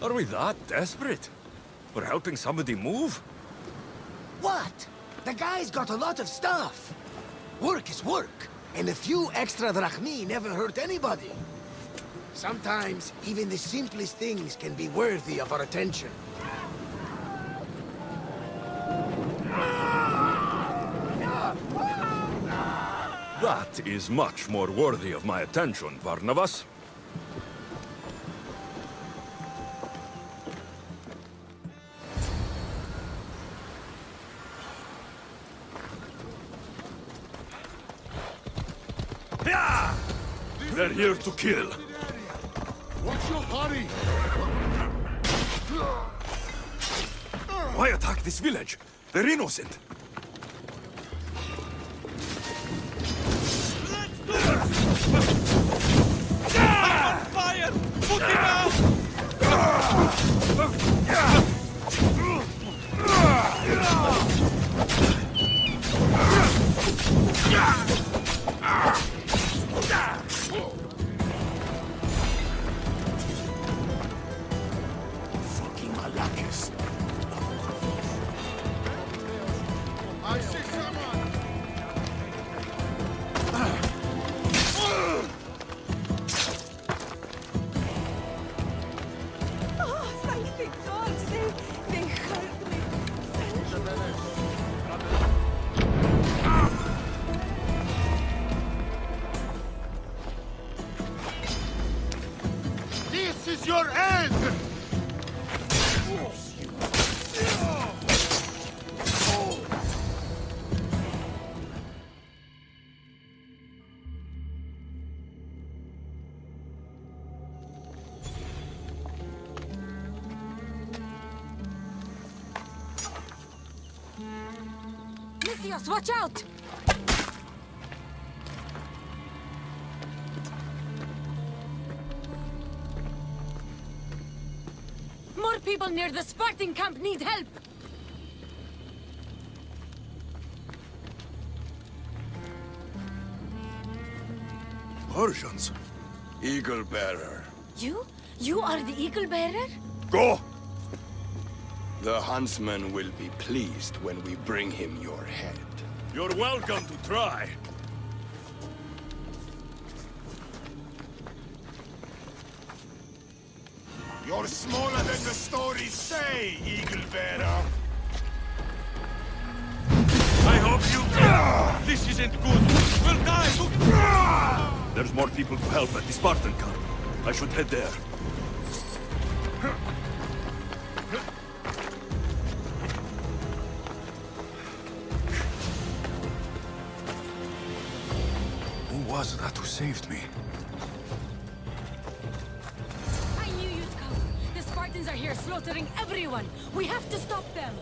Are we that desperate? We're helping somebody move? What? The guy's got a lot of stuff. Work is work, and a few extra drachmi never hurt anybody. Sometimes, even the simplest things can be worthy of our attention. That is much more worthy of my attention, Barnabas. They're here to kill. What's your hurry? Why attack this village? They're innocent. Fire! Put him out! Fucking Malakis. I see someone! Oh, thank the gods! They hurt me. Thank you. This is your end! Lysios, watch out! More people near the Spartan camp need help! Persians. Eagle Bearer. You? You are the Eagle Bearer? Go! The huntsman will be pleased when we bring him your head. You're welcome to try. You're smaller than the stories say, Eagle Bearer. I hope you... This isn't good. We'll die. There's more people to help at the Spartan camp. I should head there. Who was that who saved me? I knew you'd come. The Spartans are here slaughtering everyone. We have to stop them.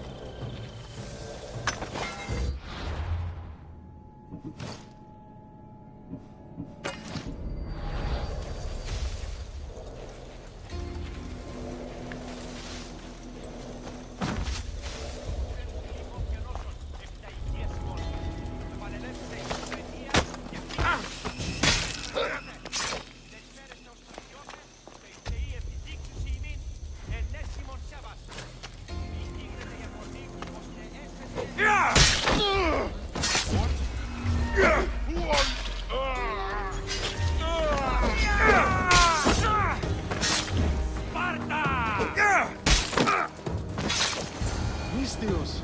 Mystios,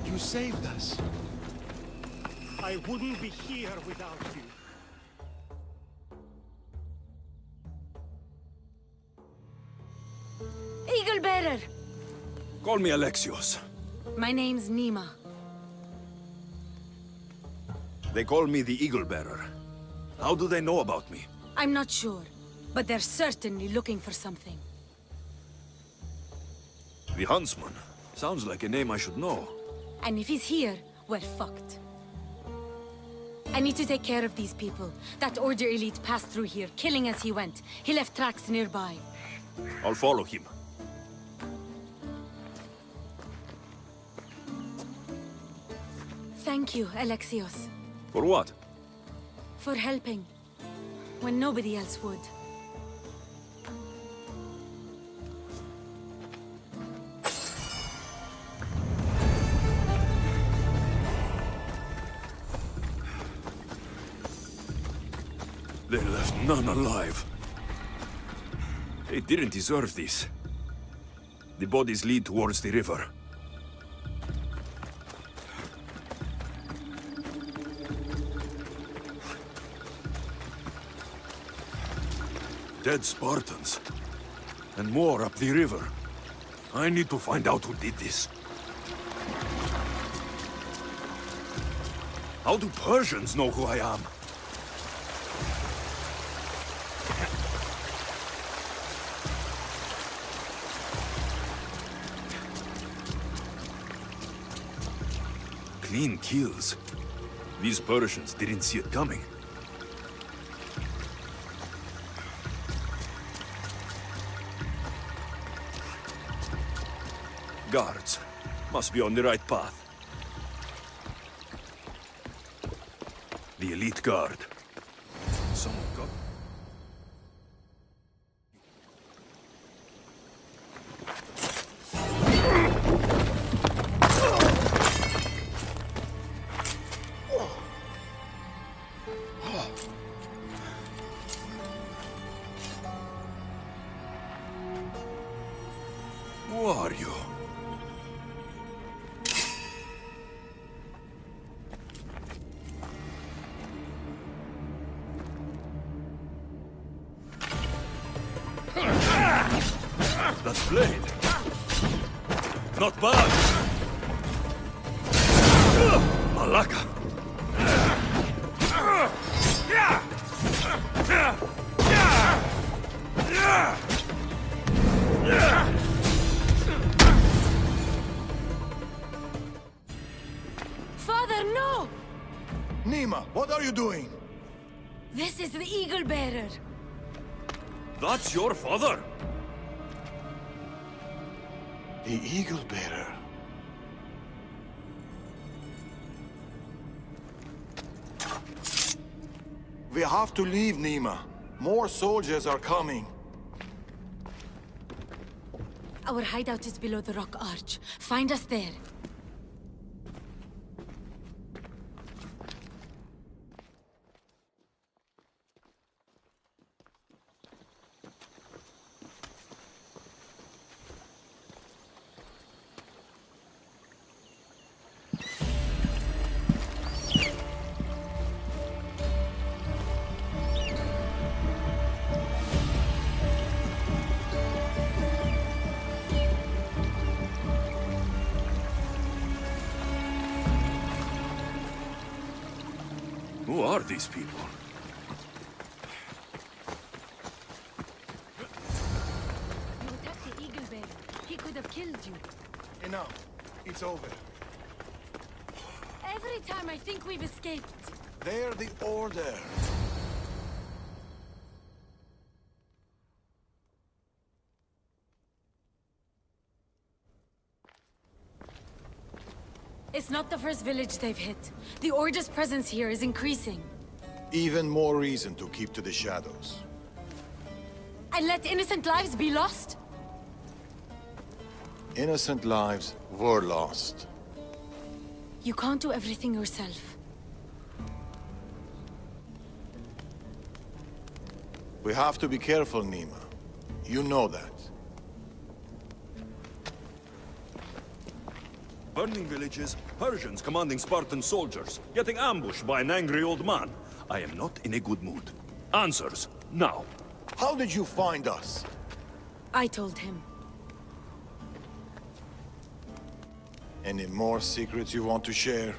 you saved us. I wouldn't be here without you. Eagle Bearer! Call me Alexios. My name's Nima. They call me the Eagle Bearer. How do they know about me? I'm not sure, but they're certainly looking for something. The Huntsman. Sounds like a name I should know. And if he's here, we're fucked. I need to take care of these people. That Order elite passed through here, killing as he went. He left tracks nearby. I'll follow him. Thank you, Alexios, For what? for helping when nobody else would. They left none alive. They didn't deserve this. The bodies lead towards the river. Dead Spartans. And more up the river. I need to find out who did this. How do Persians know who I am? Clean kills. These Persians didn't see it coming. Guards. Must be on the right path. The elite guard. Someone got... Who are you? That blade. Not bad. Malaka. Father, no! Nima, what are you doing? This is the Eagle Bearer. That's your father? The Eagle Bearer. We have to leave, Nima. More soldiers are coming. Our hideout is below the rock arch. Find us there. Who are these people? You attacked the Eagle Bearer. He could have killed you. Enough. It's over. Every time I think we've escaped. They're the Order. It's not the first village they've hit. The Order's presence here is increasing. Even more reason to keep to the shadows. And let innocent lives be lost? Innocent lives were lost. You can't do everything yourself. We have to be careful, Nima. You know that. Burning villages, Persians commanding Spartan soldiers, getting ambushed by an angry old man. I am not in a good mood. Answers, now. How did you find us? I told him. Any more secrets you want to share?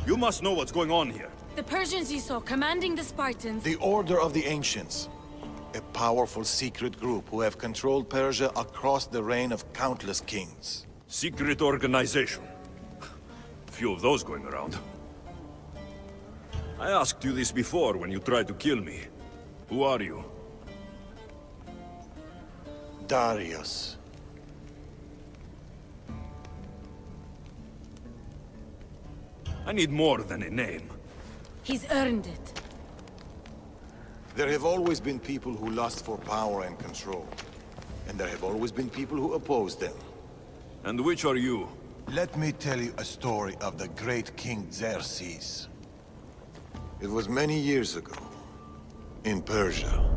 You must know what's going on here. The Persians you saw commanding the Spartans... The Order of the Ancients. A powerful secret group who have controlled Persia across the reign of countless kings. Secret organization. Few of those going around. I asked you this before when you tried to kill me. Who are you? Darius. I need more than a name. He's earned it. There have always been people who lust for power and control. And there have always been people who oppose them. And which are you? Let me tell you a story of the great King Xerxes. It was many years ago, in Persia.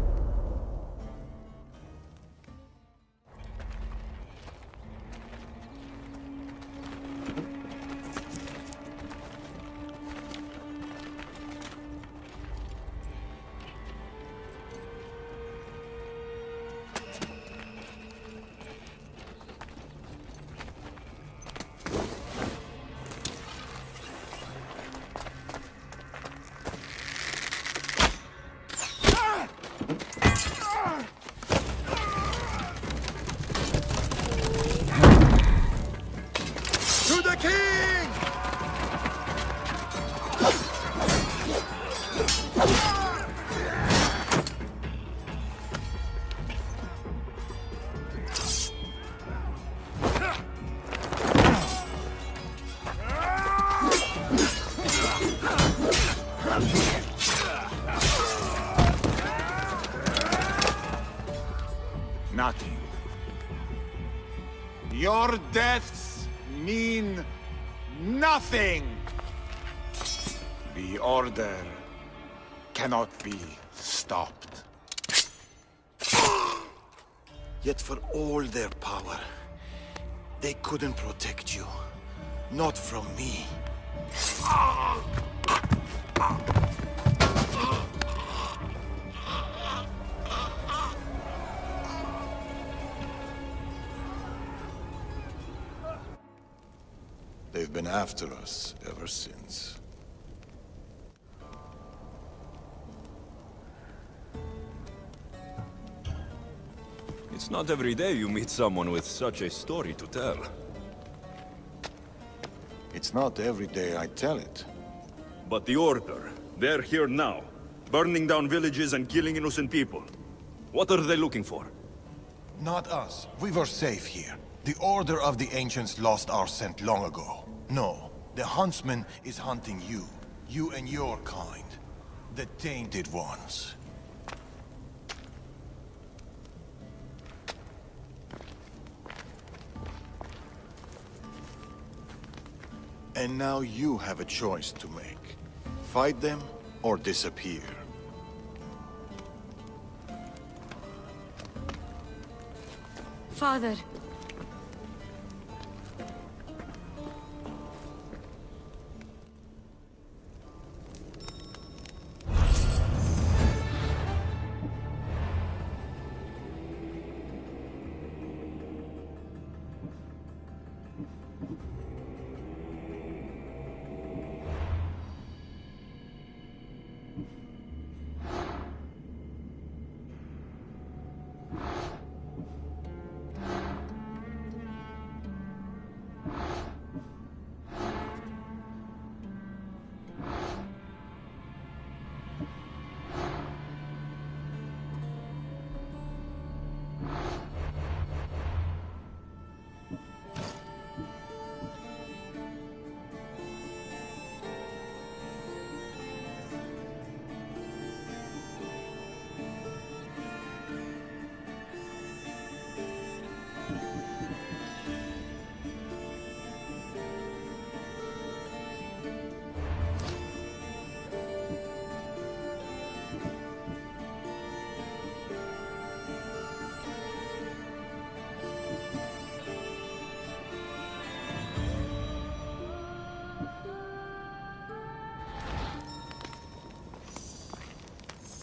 To the king! Nothing. Your deaths mean nothing. The order cannot be stopped. Yet for all their power, they couldn't protect you. Not from me. They've been after us ever since. It's not every day you meet someone with such a story to tell. It's not every day I tell it. But the Order, they're here now, burning down villages and killing innocent people. What are they looking for? Not us. We were safe here. The Order of the Ancients lost our scent long ago. No, the Huntsman is hunting you. You and your kind. The Tainted Ones. And now you have a choice to make. Fight them or disappear. Father.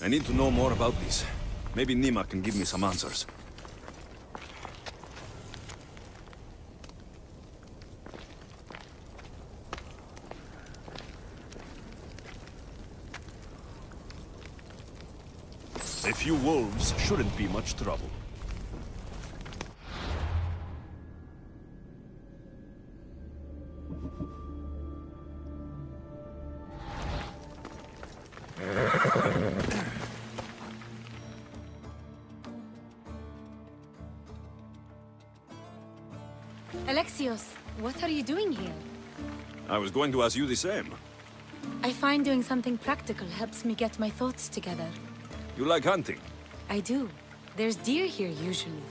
I need to know more about this. Maybe Nima can give me some answers. A few wolves shouldn't be much trouble. Alexios, what are you doing here? I was going to ask you the same. I find doing something practical helps me get my thoughts together. You like hunting? I do. There's deer here usually.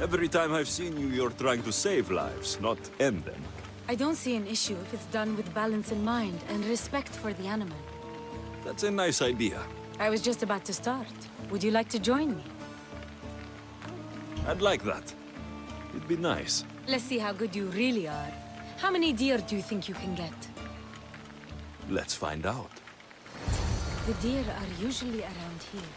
Every time I've seen you, you're trying to save lives, not end them. I don't see an issue if it's done with balance in mind and respect for the animal. That's a nice idea. I was just about to start. Would you like to join me? I'd like that. It'd be nice. Let's see how good you really are. How many deer do you think you can get? Let's find out. The deer are usually around here.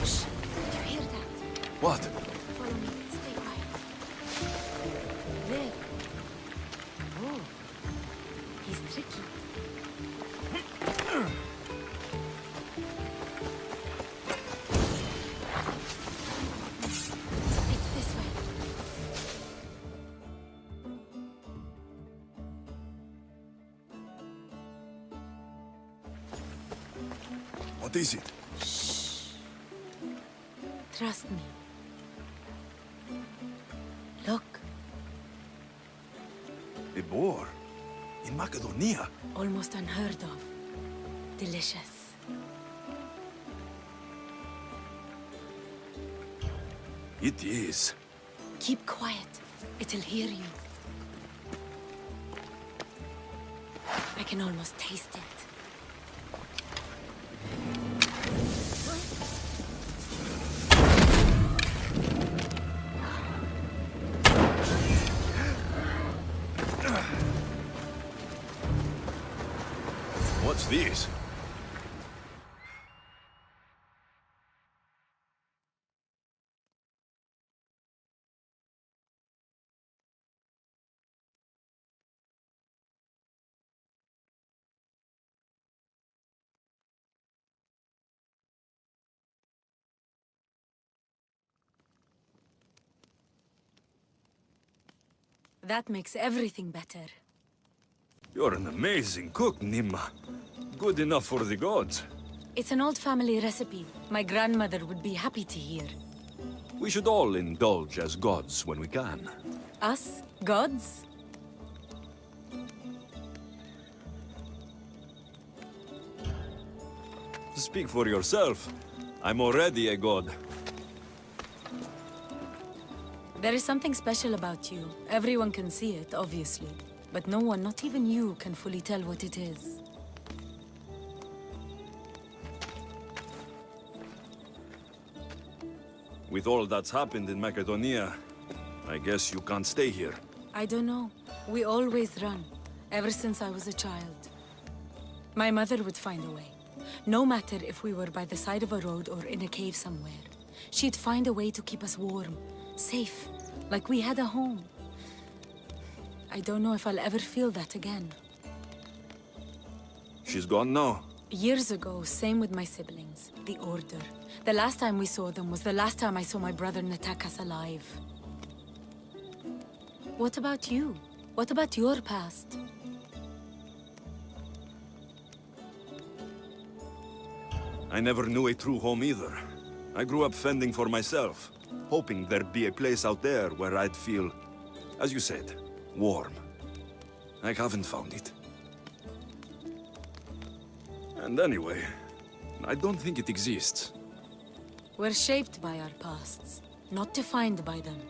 Shh! Did you hear that? What? Follow me. Stay quiet. There. Oh. He's tricky. It's this way. What is it? Trust me. Look. A boar? In Macedonia? Almost unheard of. Delicious. It is. Keep quiet. It'll hear you. I can almost taste it. What's this? That makes everything better. You're an amazing cook, Nimma. Good enough for the gods. It's an old family recipe. My grandmother would be happy to hear. We should all indulge as gods when we can. Us? Gods? Speak for yourself. I'm already a god. There is something special about you. Everyone can see it, obviously. But no one, not even you, can fully tell what it is. With all that's happened in Macedonia, I guess you can't stay here. I don't know. We always run, ever since I was a child. My mother would find a way. No matter if we were by the side of a road or in a cave somewhere. She'd find a way to keep us warm, safe, like we had a home. I don't know if I'll ever feel that again. She's gone now. Years ago, same with my siblings, the Order. The last time we saw them was the last time I saw my brother Natakas alive. What about you? What about your past? I never knew a true home either. I grew up fending for myself, hoping there'd be a place out there where I'd feel, as you said, warm. I haven't found it. And anyway, I don't think it exists. We're shaped by our pasts, not defined by them.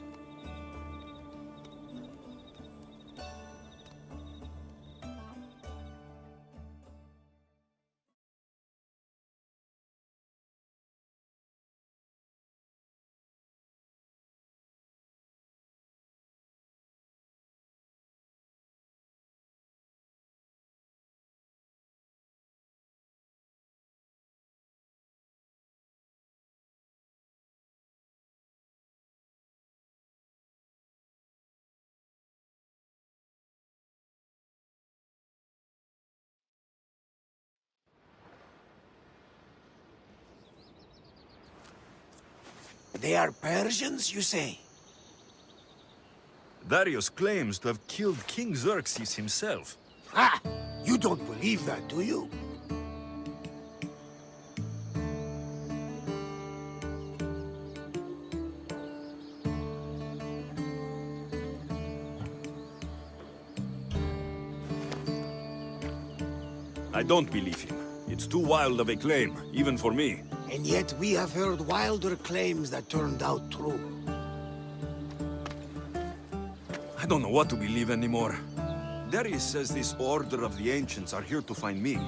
They are Persians, you say? Darius claims to have killed King Xerxes himself. Ha! You don't believe that, do you? I don't believe him. It's too wild of a claim, even for me. And yet we have heard wilder claims that turned out true. I don't know what to believe anymore. Darius says this Order of the Ancients are here to find me.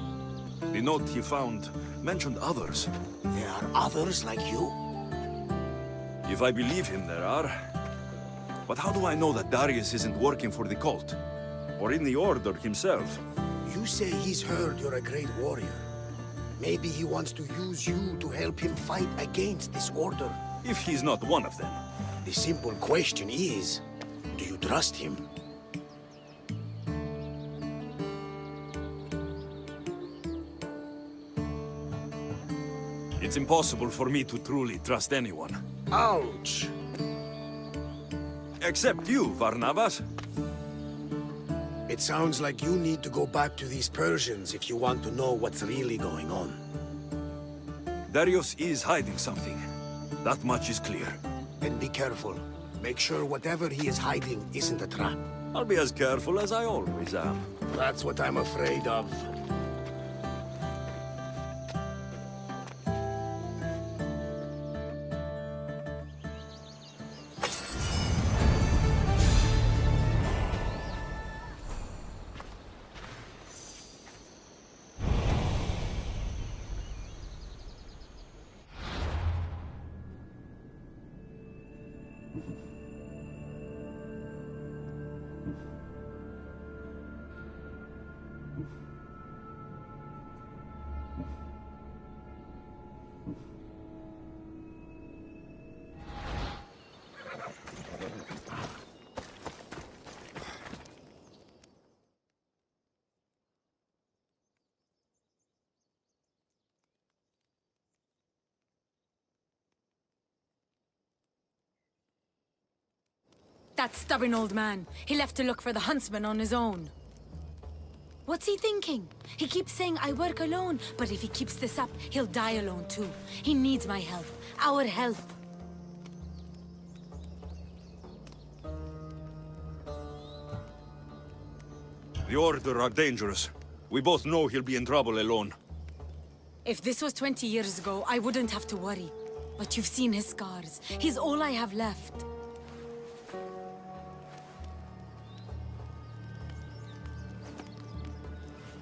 The note he found mentioned others. There are others like you? If I believe him, there are. But how do I know that Darius isn't working for the cult? Or in the Order himself? You say he's heard you're a great warrior. Maybe he wants to use you to help him fight against this Order. If he's not one of them. The simple question is, do you trust him? It's impossible for me to truly trust anyone. Ouch! Except you, Varnavas. It sounds like you need to go back to these Persians if you want to know what's really going on. Darius is hiding something. That much is clear. Then be careful. Make sure whatever he is hiding isn't a trap. I'll be as careful as I always am. That's what I'm afraid of. That stubborn old man. He left to look for the huntsman on his own. What's he thinking? He keeps saying I work alone, but if he keeps this up, he'll die alone too. He needs my help. Our help. The Order are dangerous. We both know he'll be in trouble alone. If this was 20 years ago, I wouldn't have to worry. But you've seen his scars. He's all I have left.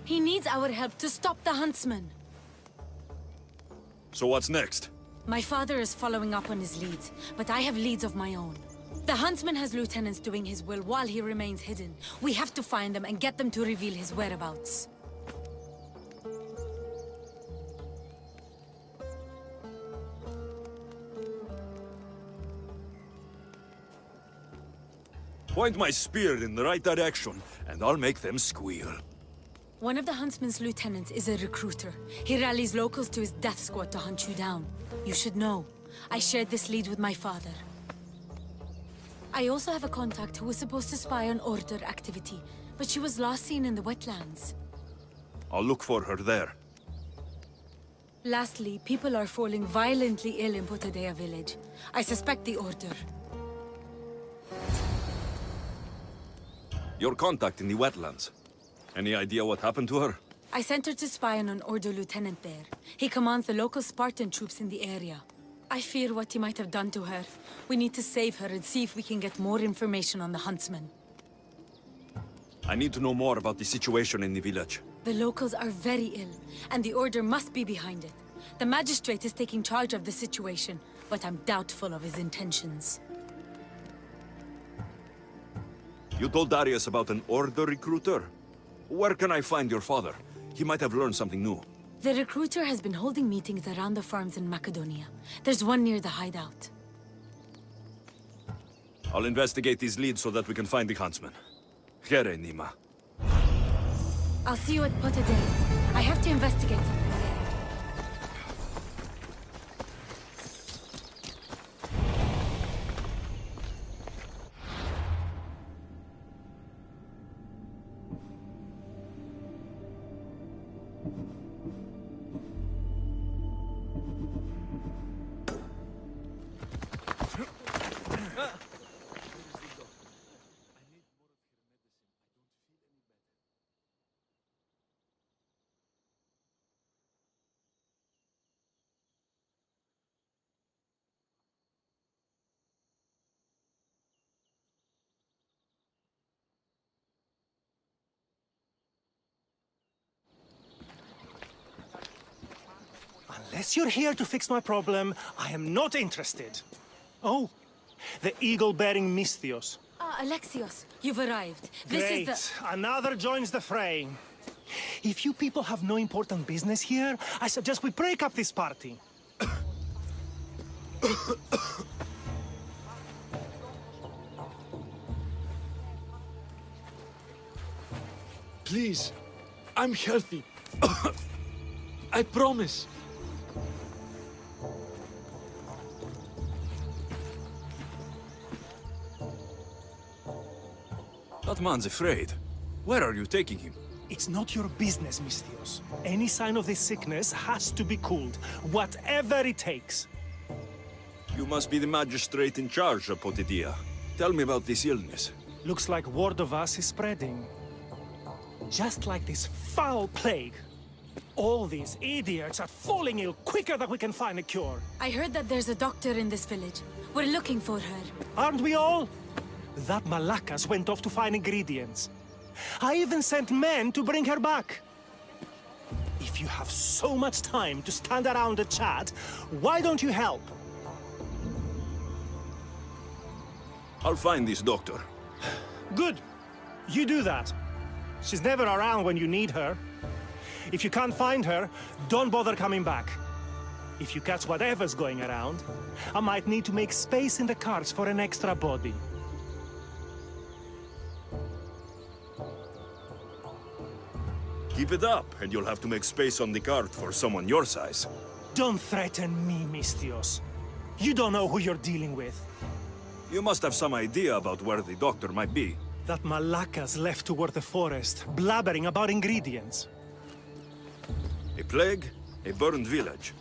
He needs our help to stop the huntsman. So what's next? My father is following up on his leads, but I have leads of my own. The huntsman has lieutenants doing his will while he remains hidden. We have to find them and get them to reveal his whereabouts. Point my spear in the right direction, and I'll make them squeal. One of the huntsman's lieutenants is a recruiter. He rallies locals to his death squad to hunt you down. You should know. I shared this lead with my father. I also have a contact who was supposed to spy on Order activity, but she was last seen in the wetlands. I'll look for her there. Lastly, people are falling violently ill in Potadea village. I suspect the Order. Your contact in the wetlands. Any idea what happened to her? I sent her to spy on an Order lieutenant there. He commands the local Spartan troops in the area. I fear what he might have done to her. We need to save her and see if we can get more information on the huntsman. I need to know more about the situation in the village. The locals are very ill, and the Order must be behind it. The magistrate is taking charge of the situation, but I'm doubtful of his intentions. You told Darius about an Order recruiter? Where can I find your father? He might have learned something new. The recruiter has been holding meetings around the farms in Macedonia. There's one near the hideout. I'll investigate these leads so that we can find the huntsman. Here, Nima. I'll see you at Potadea. I have to investigate something there. Unless you're here to fix my problem, I am not interested. Oh, the eagle-bearing Misthios. Alexios, you've arrived. Great. This is Another joins the fray. If you people have no important business here, I suggest we break up this party. Please, I'm healthy. I promise. That man's afraid. Where are you taking him? It's not your business, Misthios. Any sign of this sickness has to be cooled, whatever it takes. You must be the magistrate in charge of Potidia. Tell me about this illness. Looks like word of us is spreading. Just like this foul plague. All these idiots are falling ill quicker than we can find a cure. I heard that there's a doctor in this village. We're looking for her. Aren't we all? That Malakas went off to find ingredients. I even sent men to bring her back. If you have so much time to stand around and chat, why don't you help? I'll find this doctor. Good. You do that. She's never around when you need her. If you can't find her, don't bother coming back. If you catch whatever's going around, I might need to make space in the carts for an extra body. Keep it up, and you'll have to make space on the cart for someone your size. Don't threaten me, Misthios. You don't know who you're dealing with. You must have some idea about where the doctor might be. That Malakas left toward the forest, blabbering about ingredients. A plague, a burned village.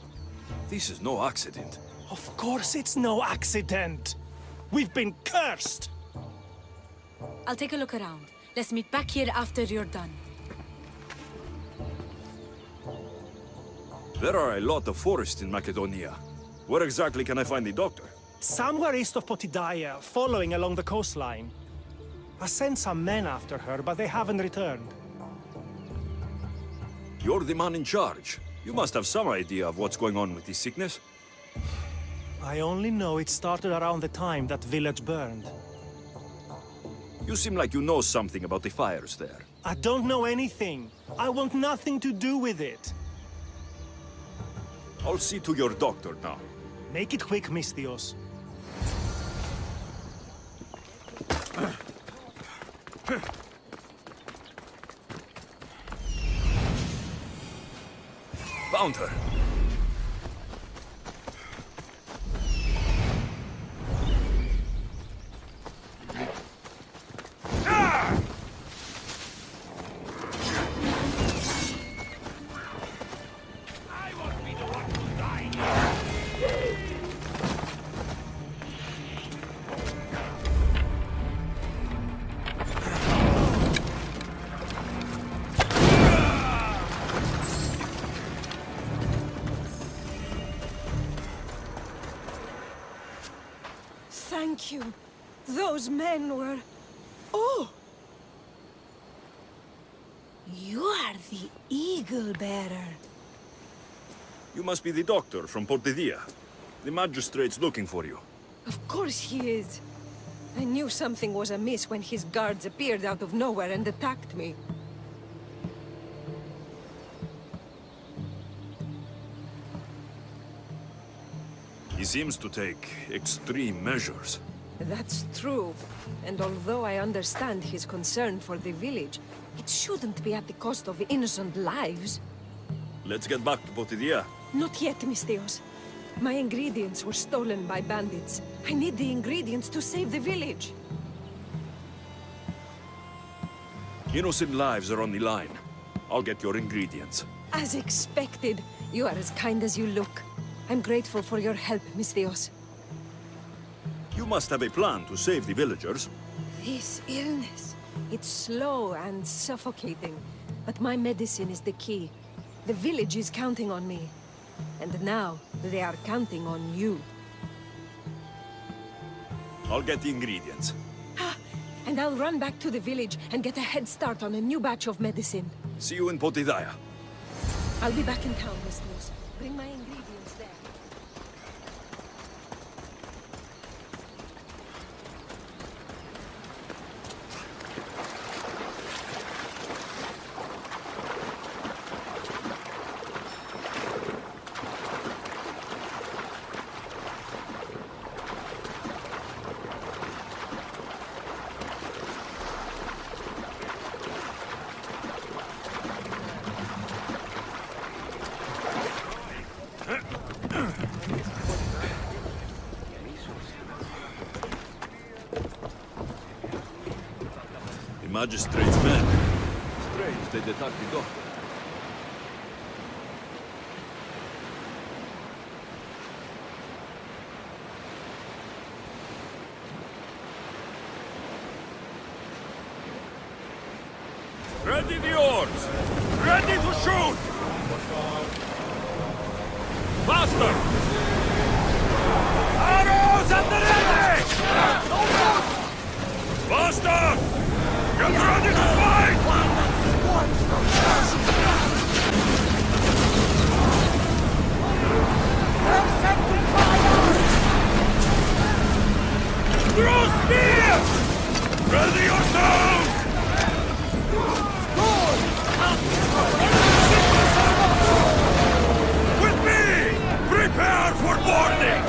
This is no accident. Of course it's no accident. We've been cursed. I'll take a look around. Let's meet back here after you're done. There are a lot of forests in Macedonia. Where exactly can I find the doctor? Somewhere east of Potidaia, following along the coastline. I sent some men after her, but they haven't returned. You're the man in charge. You must have some idea of what's going on with this sickness. I only know it started around the time that village burned. You seem like you know something about the fires there. I don't know anything. I want nothing to do with it. I'll see to your doctor now. Make it quick, Misthios. Found her. Thank you. Those men were... Oh! You are the Eagle Bearer. You must be the doctor from Potidia. The magistrate's looking for you. Of course he is. I knew something was amiss when his guards appeared out of nowhere and attacked me. He seems to take extreme measures. That's true. And although I understand his concern for the village, it shouldn't be at the cost of innocent lives. Let's get back to Potidia. Not yet, Misthios. My ingredients were stolen by bandits. I need the ingredients to save the village. Innocent lives are on the line. I'll get your ingredients. As expected. You are as kind as you look. I'm grateful for your help, Misthios. You must have a plan to save the villagers. This illness, it's slow and suffocating, but my medicine is the key. The village is counting on me, and now they are counting on you. I'll get the ingredients. And I'll run back to the village and get a head start on a new batch of medicine. See you in Potidaia. I'll be back in town, Misthios. Bring my ingredients there. The magistrate's men. Strange they attacked the doctor. Ready the oars! Ready to shoot! Faster! Arrows at the ready! Faster! Get ready to fight! Throw spears! Ready yourselves! With me! Prepare for boarding!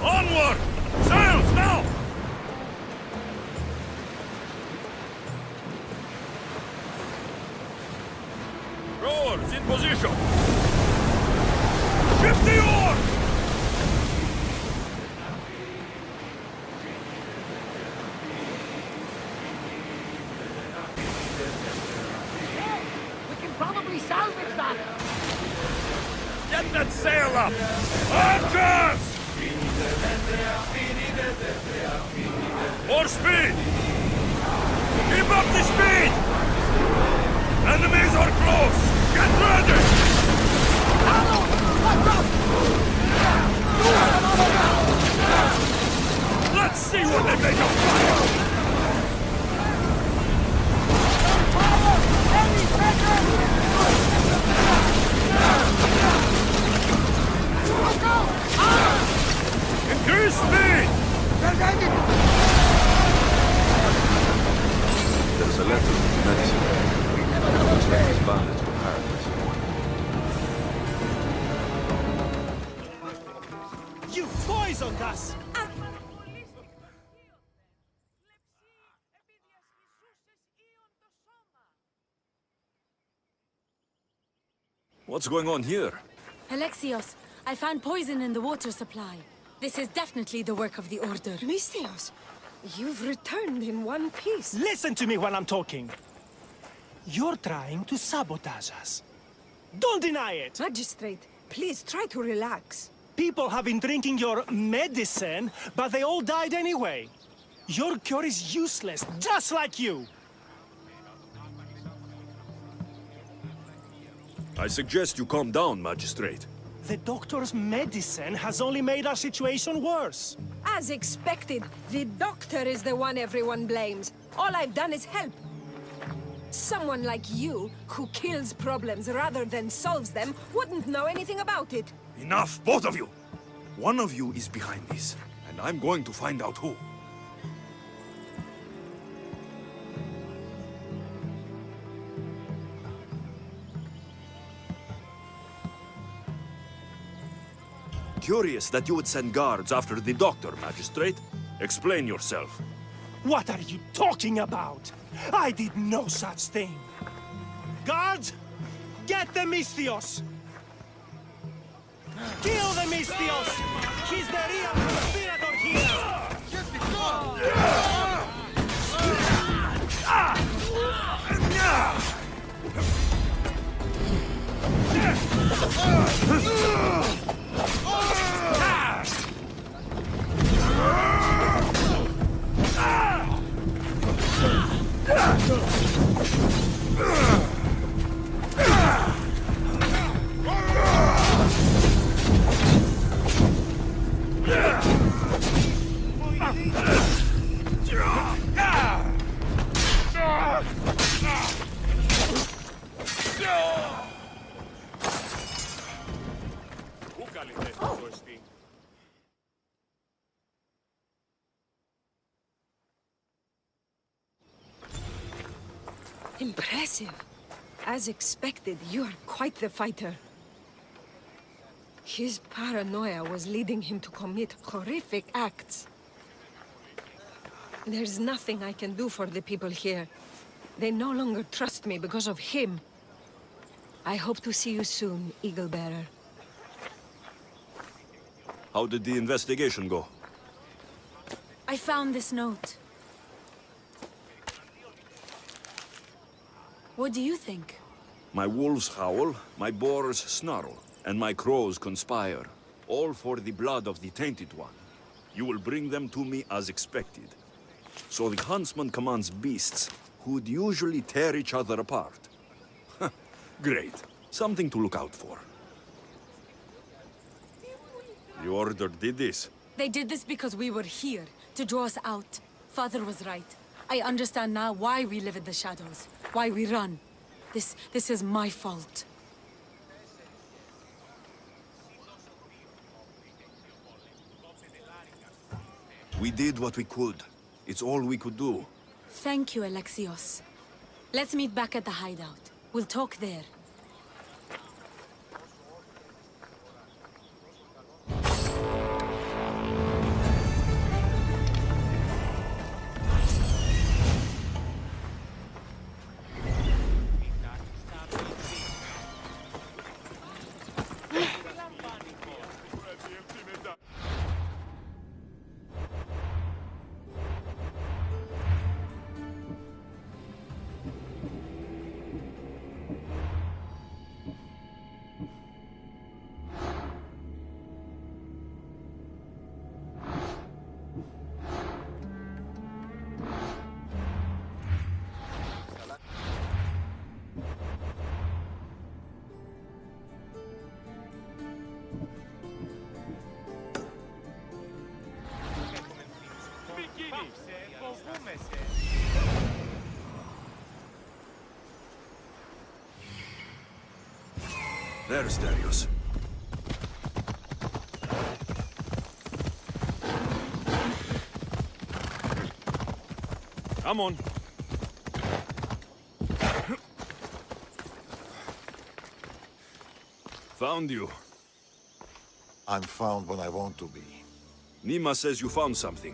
Onward! Sails now! Rowers in position! Shift the oars! We can probably salvage that! Get that sail up! Archers! More speed! Keep up the speed! Enemies are close! Get ready! Let's see what they make of fire! Increase speed! There's a letter of medicine. Looks like his bandits were paradise. You poisoned us! What's going on here? Alexios, I found poison in the water supply. This is definitely the work of the Order. Mystios, you've returned in one piece. Listen to me when I'm talking. You're trying to sabotage us. Don't deny it! Magistrate, please try to relax. People have been drinking your medicine, but they all died anyway. Your cure is useless, just like you. I suggest you calm down, Magistrate. The doctor's medicine has only made our situation worse. As expected, the doctor is the one everyone blames. All I've done is help. Someone like you, who kills problems rather than solves them, wouldn't know anything about it. Enough, both of you! One of you is behind this, and I'm going to find out who. Curious that you would send guards after the doctor, Magistrate. Explain yourself. What are you talking about? I did no such thing. Guards, get the Mystios! Kill the Mystios! He's the real conspirator here! Impressive. As expected, you are quite the fighter. His paranoia was leading him to commit horrific acts. There's nothing I can do for the people here. They no longer trust me because of him. I hope to see you soon, Eagle Bearer. How did the investigation go? I found this note. What do you think? My wolves howl, my boars snarl, and my crows conspire. All for the blood of the Tainted One. You will bring them to me as expected. So the huntsman commands beasts, who'd usually tear each other apart. Great. Something to look out for. The Order did this. They did this because we were here, to draw us out. Father was right. I understand now why we live in the shadows, why we run. This is my fault. We did what we could. It's all we could do. Thank you, Alexios. Let's meet back at the hideout. We'll talk there. There's Darius. Come on. Found you. I'm found when I want to be. Nima says you found something.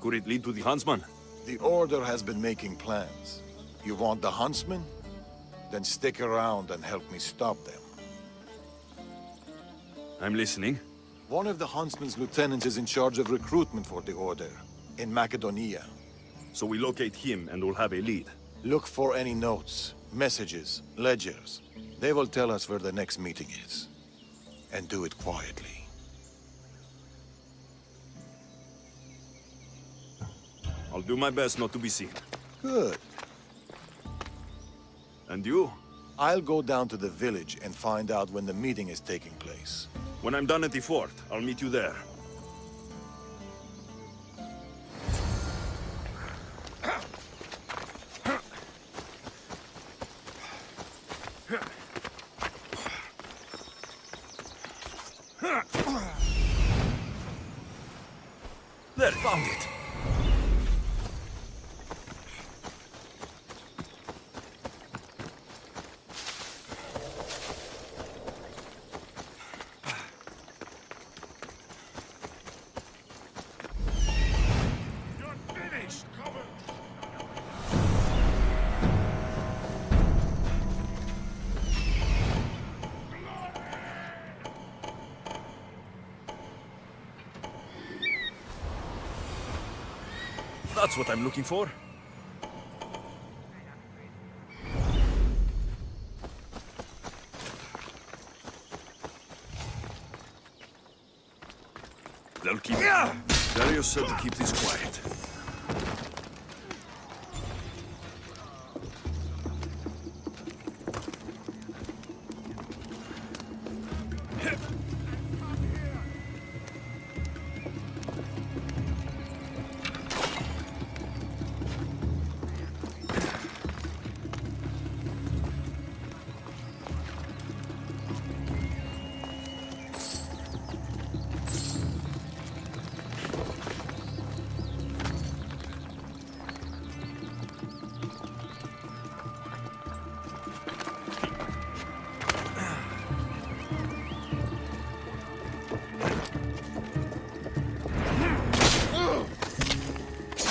Could it lead to the huntsman? The Order has been making plans. You want the huntsman? Then stick around and help me stop them. I'm listening. One of the huntsman's lieutenants is in charge of recruitment for the Order, in Macedonia. So we locate him and we'll have a lead. Look for any notes, messages, ledgers. They will tell us where the next meeting is. And do it quietly. I'll do my best not to be seen. Good. And you? I'll go down to the village and find out when the meeting is taking place. When I'm done at the fort, I'll meet you there. There, found it. That's what I'm looking for. They'll keep... Darius said to keep this quiet.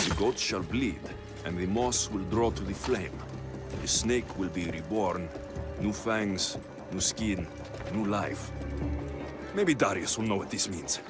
The goats shall bleed, and the moss will draw to the flame. The snake will be reborn. New fangs, new skin, new life. Maybe Darius will know what this means.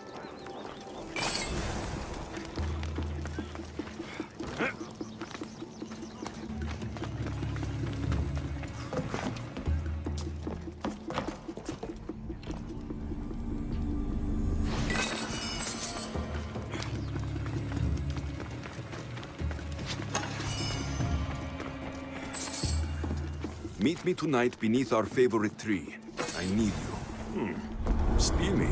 Meet me tonight beneath our favorite tree. I need you. Steamy.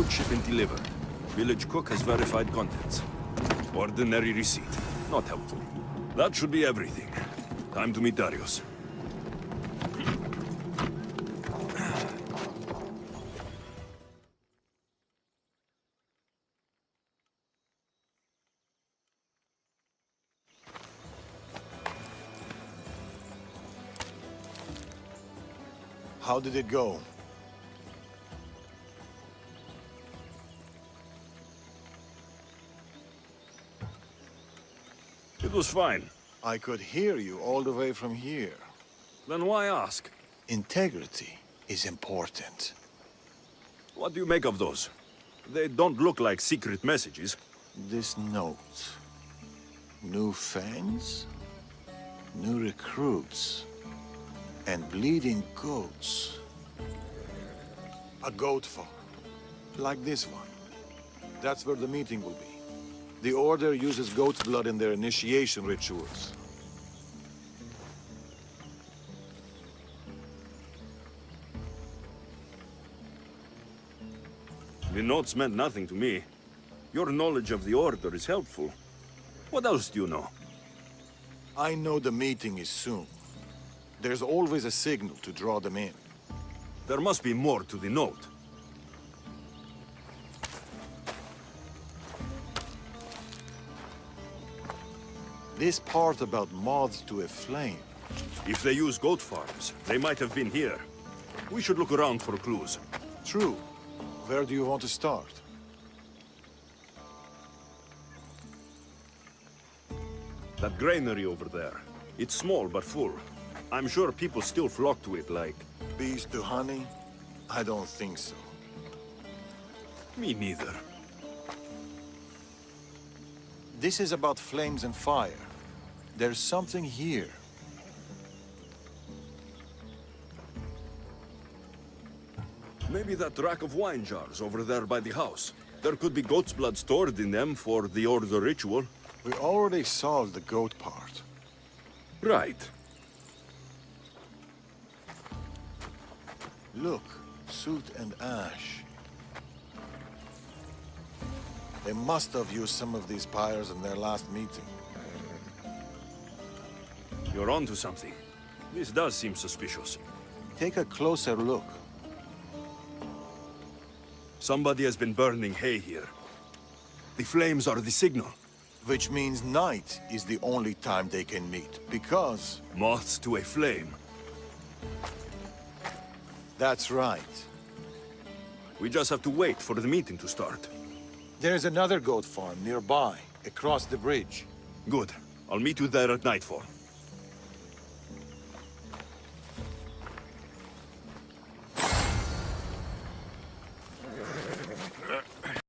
Food shipment delivered. Village cook has verified contents. Ordinary receipt. Not helpful. That should be everything. Time to meet Darius. How did it go? It was fine. I could hear you all the way from here. Then why ask? Integrity is important. What do you make of those? They don't look like secret messages. This note. New fangs? New recruits? And bleeding goats. A goat farm. Like this one. That's where the meeting will be. The Order uses goat's blood in their initiation rituals. The notes meant nothing to me. Your knowledge of the Order is helpful. What else do you know? I know the meeting is soon. There's always a signal to draw them in. There must be more to the note. This part about moths to a flame. If they use goat farms, they might have been here. We should look around for clues. True. Where do you want to start? That granary over there. It's small but full. I'm sure people still flock to it like... Bees to honey? I don't think so. Me neither. This is about flames and fire. There's something here. Maybe that rack of wine jars over there by the house. There could be goat's blood stored in them for the Order ritual. We already solved the goat part. Right. Look, soot and ash. They must have used some of these pyres in their last meeting. You're onto something. This does seem suspicious. Take a closer look. Somebody has been burning hay here. The flames are the signal. Which means night is the only time they can meet, because... Moths to a flame. That's right. We just have to wait for the meeting to start. There's another goat farm nearby, across the bridge. Good. I'll meet you there at nightfall.